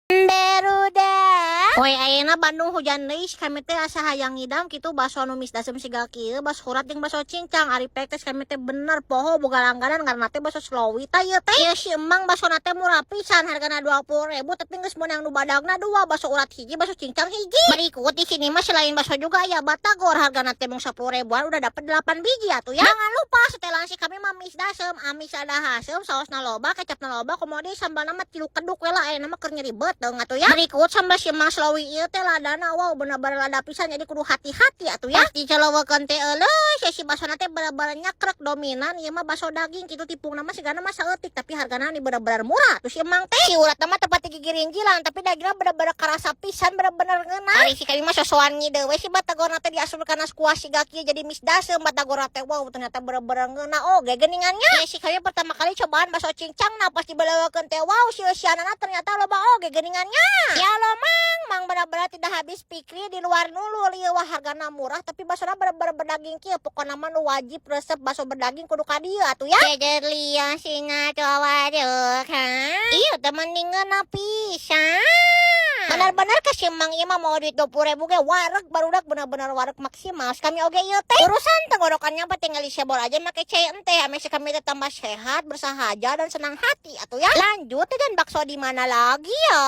Beruda. Poe ayeuna Bandung hujan deui kami teh asa hayang ngidam kitu baso anu misdasem siga kieu baso urat jeung baso cincang ari pek teh kami teh bener poho boga langganan karena teh baso slowi tah ieu teh. Ieu si emang baso na teh murah pisan hargana 20.000 tapi geus meunang nu badagna 2 baso urat hiji baso cincang hiji. Berikut di sini mah selain baso juga aya batagor hargana teh mung 10.000-an udah dapet 8 biji atuh ya. Jangan lupa setelan si kami mah misdasem amis ada hasem saosna loba kecapna loba komodi sambalna mah tilu keduk we lah ayeuna mah keur nyeribet deung atuh ya. Berikut sambal si emang slowi ieu teh ladana wow bener-bener lada pisan jadi kudu hati-hati atuh ya. Pasti colowekeun teh euleus si basona teh bener-bener nyakrek dominan ieu mah baso daging kitu tipungna mah sigana mah saeutik tapi hargana ni bener-bener murah. Terus emang teh si uratna mah tepat di gigirinjilan tapi dagingna bener-bener karasa pisan bener-bener ngeunah. Ari si kali mah sosokan ngide we si batagorna teh diasurkeun skuas siga kieu jadi misdasem batagorna teh wow ternyata bener-bener ngeunah oge geuningannya. Si kali pertama kali cobaan baso cincang nah pas dibalewekeun teh wow sia-sianana ternyata loba oge geuningannya. Ya lo mang bener-bener tidak habis pikir di luar nulul ieu wah hargana murah tapi basona bener-bener berdaging kieu pokona mah nu wajib resep baso berdaging kudu ka dieu atuh ya. Jejer liang singa cowadeuh ha. Ieu teh mending ngeunah pisan. Benar-benar kesimang ieu mah mau duit 20.000 ge wareg barudak bener-bener wareg maksimal. Kami oge ieu teh urusan tenggorokannya mah tinggal disebor aja make cai ente ame si kami teh tambah sehat bersahaja dan senang hati atuh ya. Lanjut dan bakso di mana lagi ya?